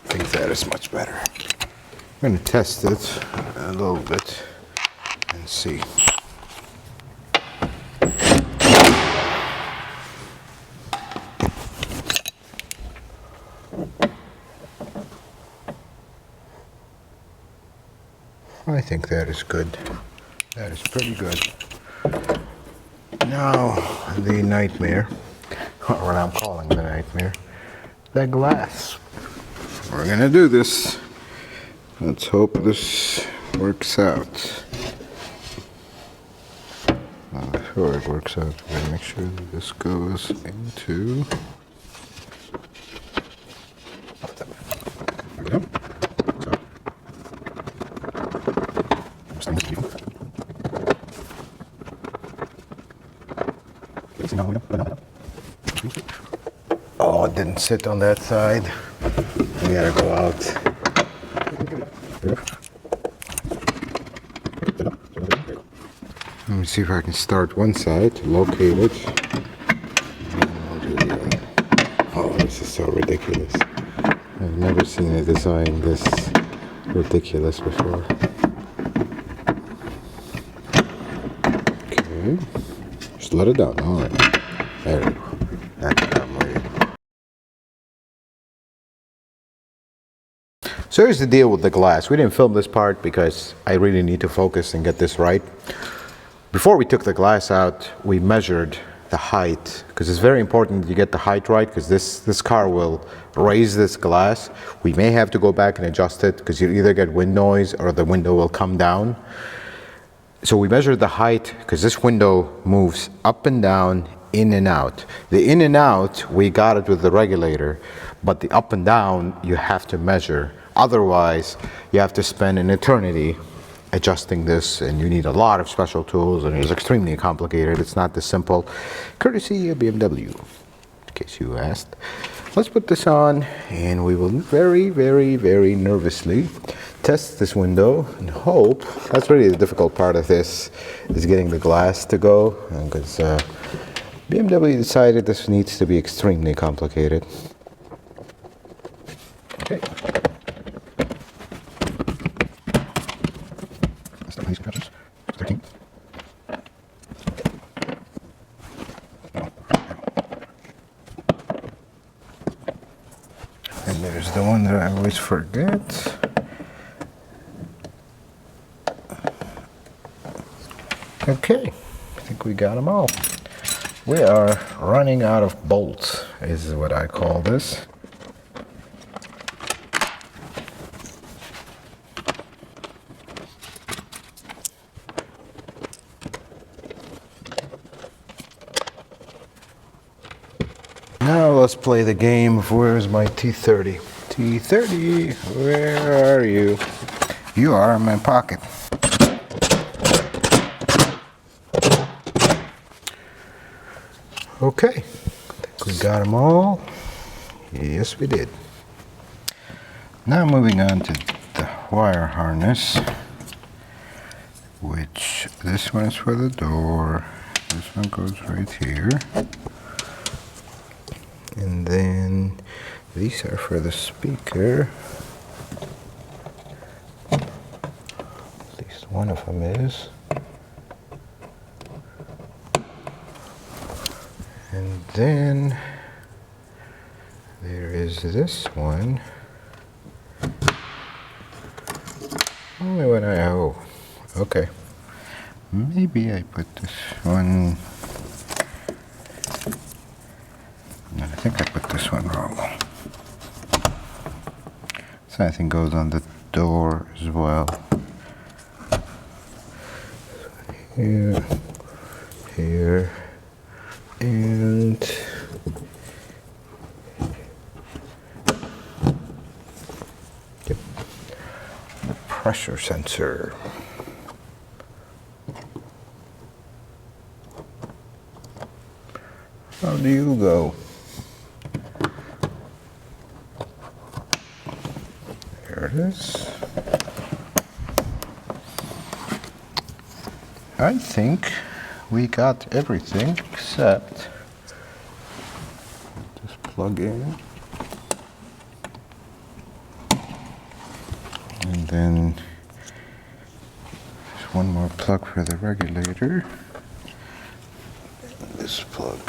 I think that is much better. I'm going to test it a little bit and see. I think that is good. That is pretty good. Now, the nightmare, or what I'm calling the nightmare, the glass. We're gonna do this. Let's hope this works out. Before it works out, we're gonna make sure that this goes into. There we go. Oh, it didn't sit on that side. We gotta go out. Let me see if I can start one side, locate it. Oh, this is so ridiculous. I've never seen a design this ridiculous before. Okay, just let it down. All right, there we go. That's what I'm waiting. So here's the deal with the glass. We didn't film this part because I really need to focus and get this right. Before we took the glass out, we measured the height, because it's very important that you get the height right, because this car will raise this glass. We may have to go back and adjust it, because you either get wind noise or the window will come down. So we measured the height, because this window moves up and down, in and out. The in and out, we got it with the regulator, but the up and down, you have to measure. Otherwise, you have to spend an eternity adjusting this, and you need a lot of special tools, and it's extremely complicated. It's not this simple. Courtesy of BMW, in case you asked. Let's put this on, and we will very, very, very nervously test this window and hope. That's really the difficult part of this, is getting the glass to go, because BMW decided this needs to be extremely complicated. Okay. And there's the one that I always forget. Okay, I think we got them all. We are running out of bolts, is what I call this. Now let's play the game of where's my T30. T30, where are you? You are in my pocket. Okay, I think we got them all. Yes, we did. Now moving on to the wire harness, which this one is for the door. This one goes right here. And then these are for the speaker. At least one of them is. And then there is this one. Only when oh, okay. Maybe I put this one. No, I think I put this one wrong. So I think goes on the door as well. Here, here, and yep, the pressure sensor. How do you go? it is. I think we got everything except just plug in, and then there's one more plug for the regulator. This plug.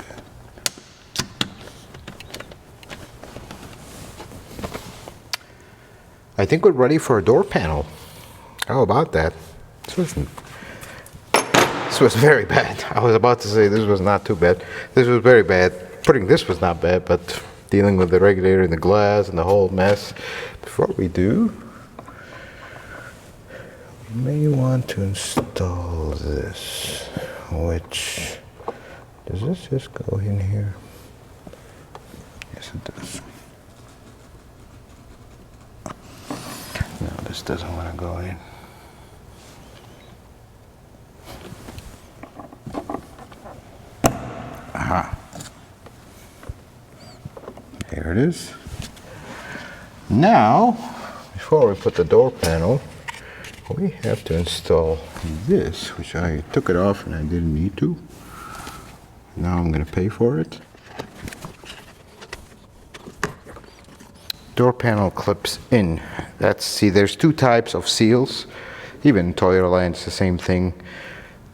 I think we're ready for a door panel. How about that? This was very bad. I was about to say this was not too bad. This was very bad. Putting this was not bad, but dealing with the regulator and the glass and the whole mess. Before we do, we may want to install this, which, does this just go in here? Yes, it does. No, this doesn't want to go in. Aha. Here it is. Now, before we put the door panel, we have to install this, which I took it off and I didn't need to. Now I'm going to pay for it. Door panel clips in. See, there's two types of seals. Even Toyota line, it's the same thing.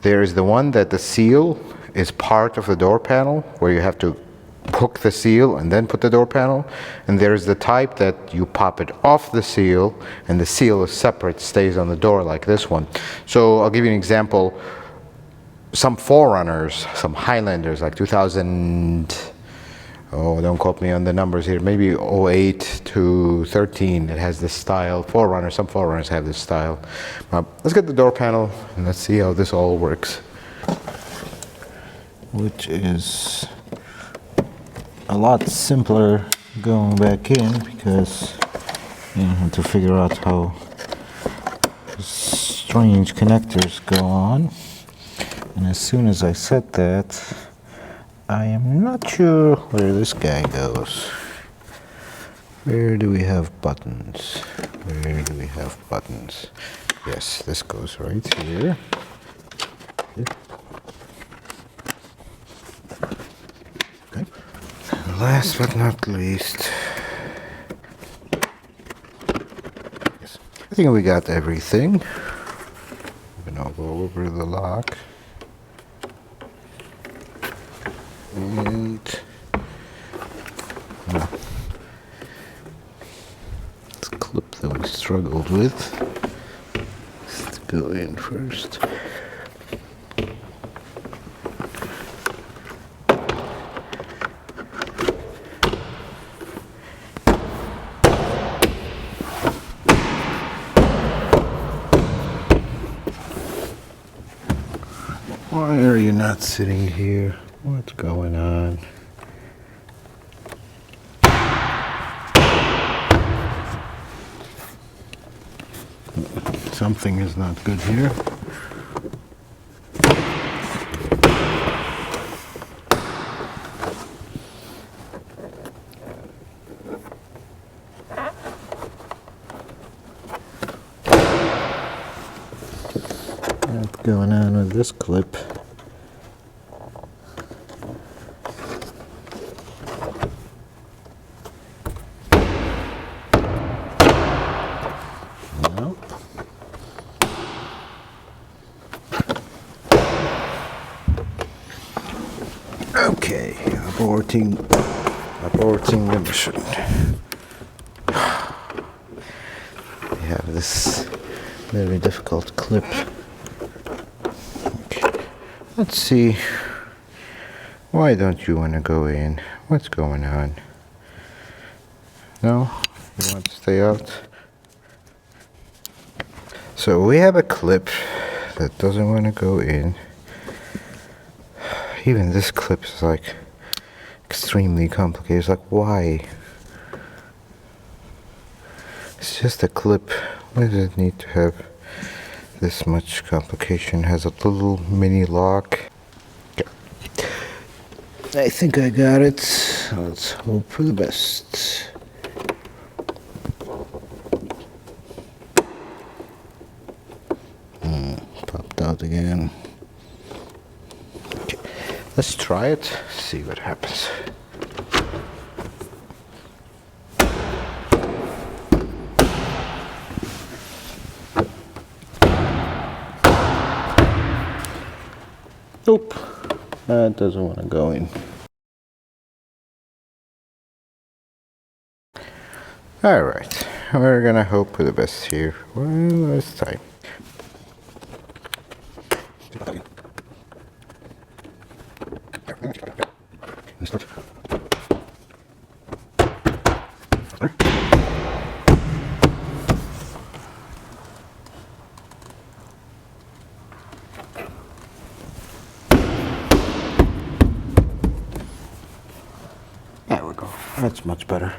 There is the one that the seal is part of the door panel, where you have to hook the seal and then put the door panel. And there's the type that you pop it off the seal and the seal is separate, stays on the door, like this one. So I'll give you an example. Some Forerunners, some Highlanders, like 2000, oh, don't quote me on the numbers here, maybe 08 to 13, it has this style. Some Forerunners have this style. Let's get the door panel and let's see how this all works. Which is a lot simpler going back in, because you have to figure out how strange connectors go on. And as soon as I set that, I am not sure where this guy goes. Where do we have buttons? Where do we have buttons? Yes, this goes right here. Okay. And last but not least, yes, I think we got everything. I'll go over the lock. And this clip that we struggled with. Let's go in first. Why are you not sitting here? What's going on? Something is not good here. What's going on with this clip? Okay, aborting the mission. We have this very difficult clip. Okay. Let's see. Why don't you want to go in? What's going on? No? You want to stay out? So we have a clip that doesn't want to go in. Even this clip is like extremely complicated. It's like, why? It's just a clip. Why does it need to have this much complication? It has a little mini lock. Okay. I think I got it. Let's hope for the best. closed again. Okay. Let's try it, see what happens. Nope, that doesn't want to go in. All right, we're gonna hope for the best here one last time. There we go, that's much better.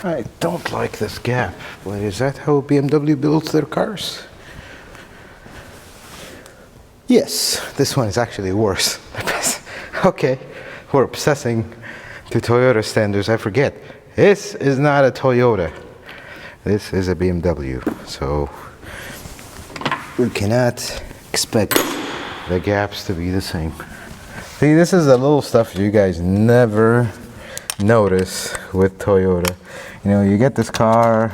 I don't like this gap, but is that how BMW builds their cars? Yes, this one is actually worse. Okay, we're obsessing to Toyota standards. I forget, this is not a Toyota. This is a BMW, so we cannot expect the gaps to be the same. See, this is the little stuff you guys never notice with Toyota. You know, you get this car,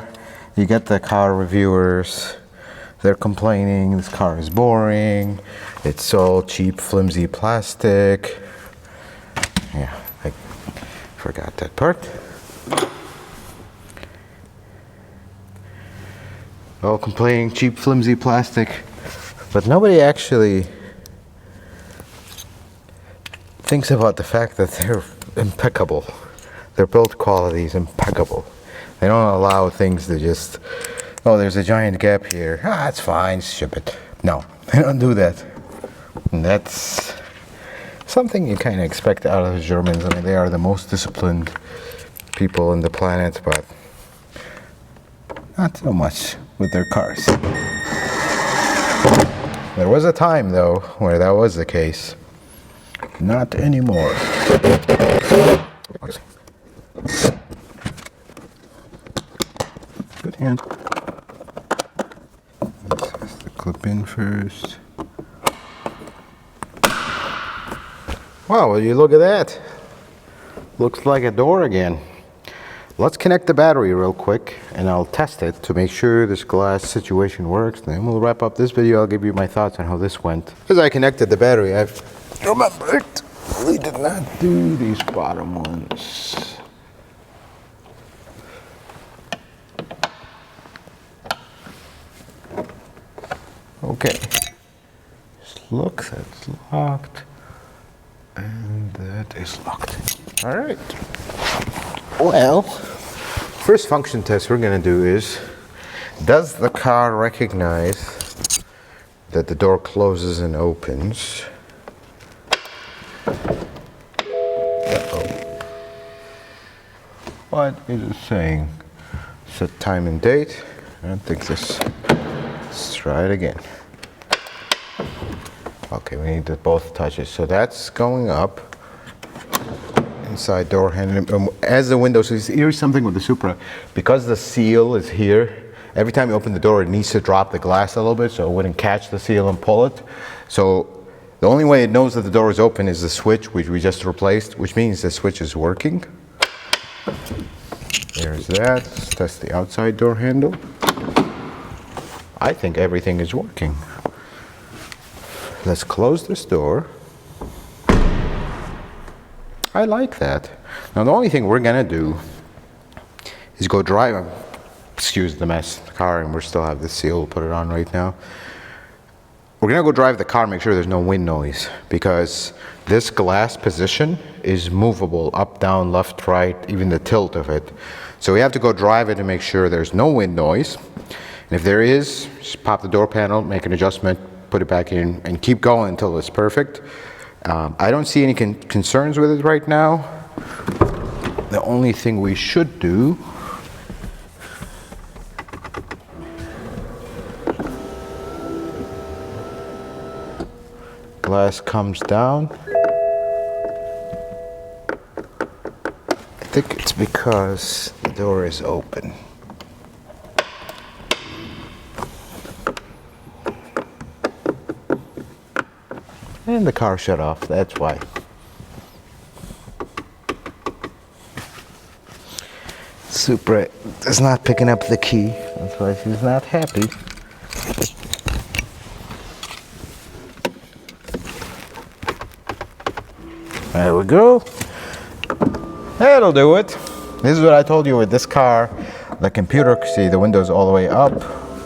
you get the car reviewers, they're complaining this car is boring, it's all cheap, flimsy plastic. Yeah, I forgot that part. All complaining cheap, flimsy plastic, but nobody actually thinks about the fact that they're impeccable. Their build quality is impeccable. They don't allow things to just, oh, there's a giant gap here. Ah, it's fine, ship it. No, they don't do that. And that's something you kind of expect out of the Germans. I mean, they are the most disciplined people on the planet, but not so much with their cars. There was a time, though, where that was the case. Not anymore. Good hand. Let's just the clip in first. Wow, will you look at that? Looks like a door again. Let's connect the battery real quick and I'll test it to make sure this glass situation works. Then we'll wrap up this video. I'll give you my thoughts on how this went. As I connected the battery, I've remembered we did not do these bottom ones. Okay, look, that's locked, and that is locked. All right. Well, first function test we're gonna do is, does the car recognize that the door closes and opens? Uh-oh. What is it saying? Set time and date. I don't think this. Let's try it again. Okay, we need both touches. So that's going up. Inside door handle. As the window, so here's something with the Supra. Because the seal is here, every time you open the door, it needs to drop the glass a little bit so it wouldn't catch the seal and pull it. So the only way it knows that the door is open is the switch, which we just replaced, which means the switch is working. There's that. Let's test the outside door handle. I think everything is working. Let's close this door. I like that. Now the only thing we're gonna do is go drive, excuse the mess, the car, and we still have the seal, we'll put it on right now. We're gonna go drive the car, make sure there's no wind noise, because this glass position is movable, up, down, left, right, even the tilt of it. So we have to go drive it and make sure there's no wind noise. And if there is, just pop the door panel, make an adjustment, put it back in, and keep going until it's perfect. I don't see any concerns with it right now. The only thing we should do glass comes down. I think it's because the door is open. And the car shut off, that's why. Supra is not picking up the key, that's why she's not happy. There we go. That'll do it. This is what I told you with this car. The computer, see the windows all the way up.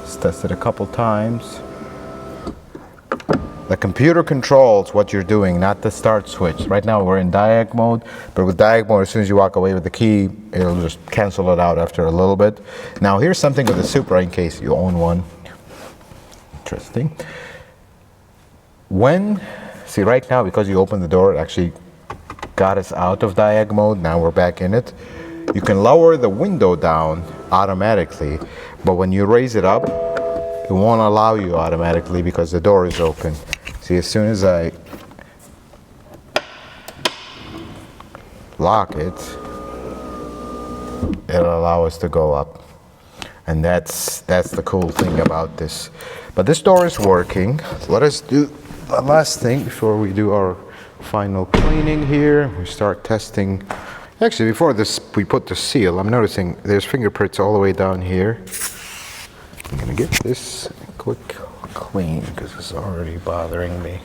Just tested a couple times. The computer controls what you're doing, not the start switch. Right now we're in diag mode, but with diag mode, as soon as you walk away with the key, it'll just cancel it out after a little bit. Now here's something with the Supra in case you own one. Interesting. See right now, because you opened the door, it actually got us out of diag mode. Now we're back in it. You can lower the window down automatically, but when you raise it up, it won't allow you automatically because the door is open. See, as soon as I lock it, it'll allow us to go up. And that's the cool thing about this. But this door is working. So let us do the last thing before we do our final cleaning here. We start testing. Actually, before this, we put the seal. I'm noticing there's fingerprints all the way down here. I'm gonna get this quick clean because it's already bothering me.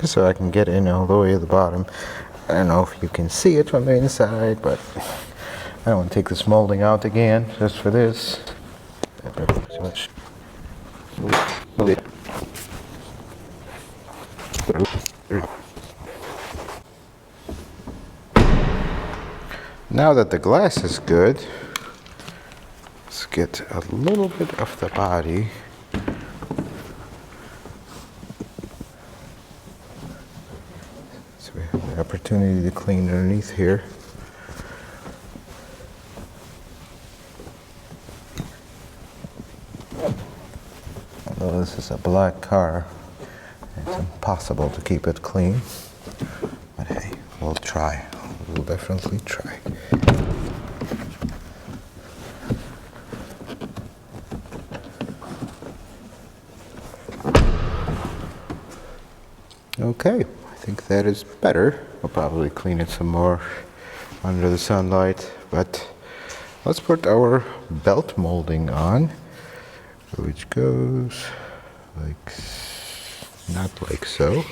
Just so I can get in all the way to the bottom. I don't know if you can see it from the inside, but I don't want to take this molding out again just for this. Now that the glass is good, let's get a little bit of the body. So we have the opportunity to clean underneath here. Although this is a black car, it's impossible to keep it clean. But hey, we'll try. We'll definitely try. Okay, I think that is better. We'll probably clean it some more under the sunlight, but let's put our belt molding on, which goes like, not like so,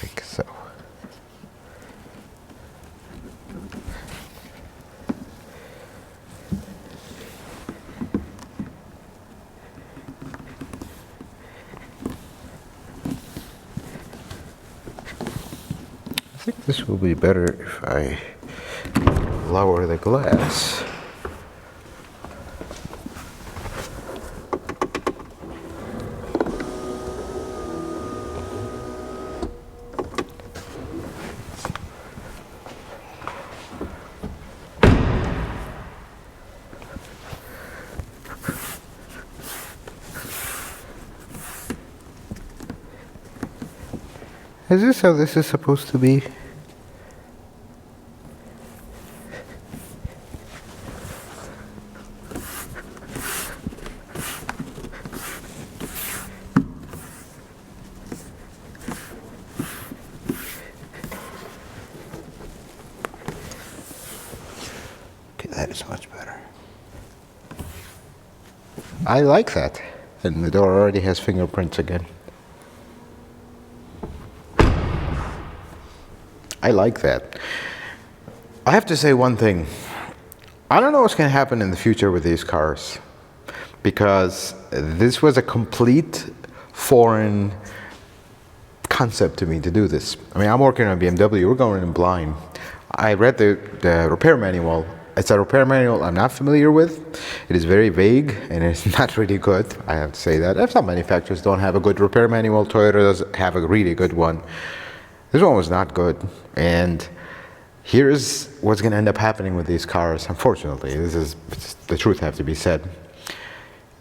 like so. I think this will be better if I lower the glass. Is this how this is supposed to be? Okay, that is much better. I like that. And the door already has fingerprints again. I like that. I have to say one thing. I don't know what's going to happen in the future with these cars, because this was a complete foreign concept to me to do this. I mean, I'm working on BMW. We're going in blind. I read the repair manual. It's a repair manual I'm not familiar with. It is very vague and it's not really good. I have to say that. Some manufacturers don't have a good repair manual. Toyota does have a really good one. This one was not good, and here's what's going to end up happening with these cars. Unfortunately, this is the truth have to be said.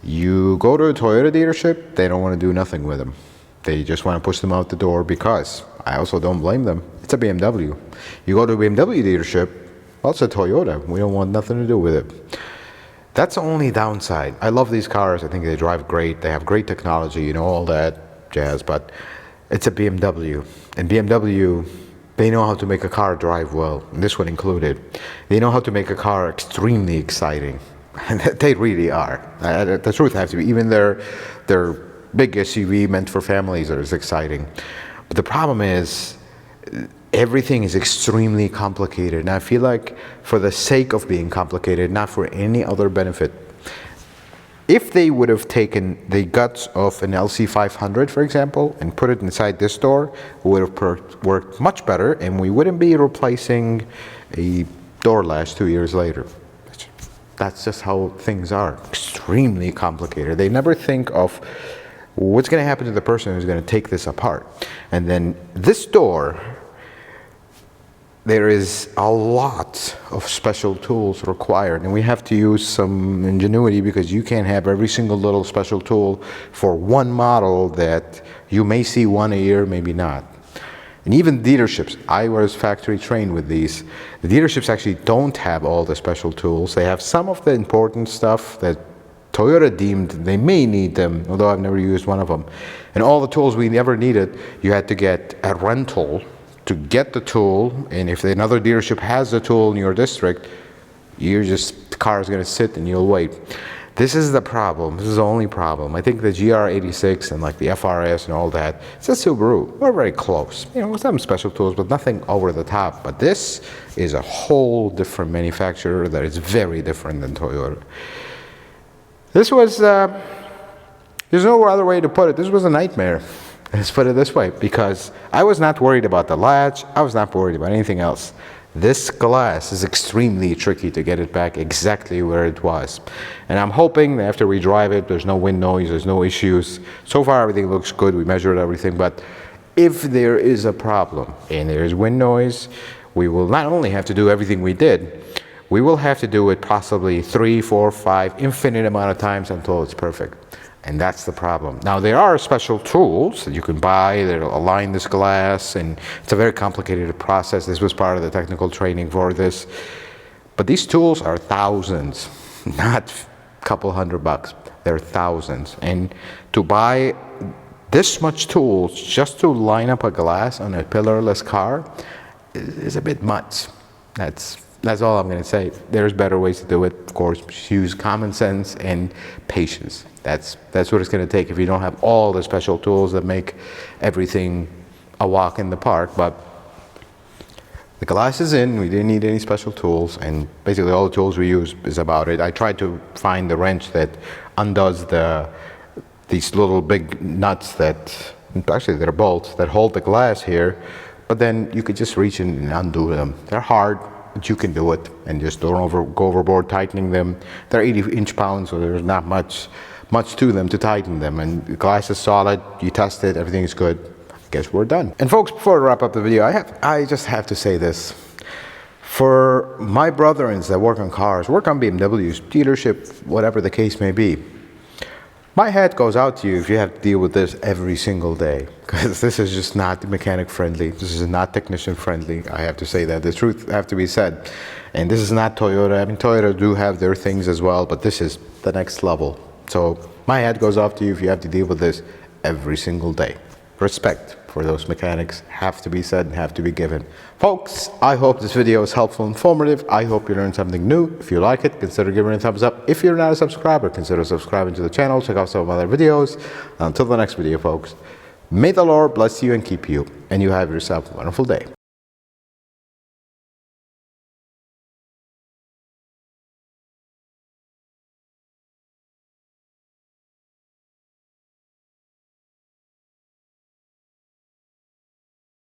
You go to a Toyota dealership, they don't want to do nothing with them. They just want to push them out the door, because I also don't blame them. It's a BMW. You go to a BMW dealership, well, it's a Toyota. We don't want nothing to do with it. That's the only downside. I love these cars. I think they drive great. They have great technology, you know, all that. jazz, but it's a BMW. And BMW, they know how to make a car drive well, and this one included. They know how to make a car extremely exciting. And they really are. The truth has to be, even their big SUV meant for families is exciting. But the problem is, everything is extremely complicated. And I feel like for the sake of being complicated, not for any other benefit, if they would have taken the guts of an LC500, for example, and put it inside this door, it would have worked much better, and we wouldn't be replacing a door latch 2 years later. That's just how things are. Extremely complicated. They never think of what's going to happen to the person who's going to take this apart. And then this door, there is a lot of special tools required, and we have to use some ingenuity, because you can't have every single little special tool for one model that you may see one a year, maybe not. And even dealerships, I was factory trained with these. The dealerships actually don't have all the special tools. They have some of the important stuff that Toyota deemed they may need them, although I've never used one of them. And all the tools we never needed, you had to get a rental to get the tool, and if another dealership has the tool in your district, the car is going to sit and you'll wait. This is the problem. This is the only problem. I think the GR86 and like the FRS and all that, it's a Subaru. We're very close. You know, with some special tools, but nothing over the top. But this is a whole different manufacturer that is very different than Toyota. This was, there's no other way to put it. This was a nightmare. Let's put it this way, because I was not worried about the latch. I was not worried about anything else. This glass is extremely tricky to get it back exactly where it was. And I'm hoping that after we drive it, there's no wind noise, there's no issues. So far, everything looks good. We measured everything. But if there is a problem and there is wind noise, we will not only have to do everything we did, we will have to do it possibly 3, 4, 5, infinite amount of times until it's perfect. And that's the problem. Now, there are special tools that you can buy that'll align this glass, and it's a very complicated process. This was part of the technical training for this. But these tools are thousands, not a couple $100. They're thousands. And to buy this much tools just to line up a glass on a pillarless car is a bit much. That's all I'm going to say. There's better ways to do it. Of course, use common sense and patience. That's what it's going to take if you don't have all the special tools that make everything a walk in the park. But the glass is in. We didn't need any special tools, and basically all the tools we use is about it. I tried to find the wrench that undoes these little big nuts that, actually they're bolts, that hold the glass here, but then you could just reach in and undo them. They're hard, but you can do it, and just don't go overboard tightening them. They're 80 pounds, so there's not much to them to tighten them. And the glass is solid, you test it, everything's good. I guess we're done. And folks, before I wrap up the video, I just have to say this. For my brethren that work on cars, work on BMWs, dealership, whatever the case may be, my hat goes out to you if you have to deal with this every single day, because this is just not mechanic friendly. This is not technician friendly. I have to say that. The truth have to be said. And this is not Toyota. I mean, Toyota do have their things as well, but this is the next level. So my hat goes off to you if you have to deal with this every single day. Respect for those mechanics have to be said and have to be given. Folks, I hope this video was helpful and informative. I hope you learned something new. If you like it, consider giving it a thumbs up. If you're not a subscriber, consider subscribing to the channel. Check out some of my other videos. Until the next video, folks, may the Lord bless you and keep you, and you have yourself a wonderful day.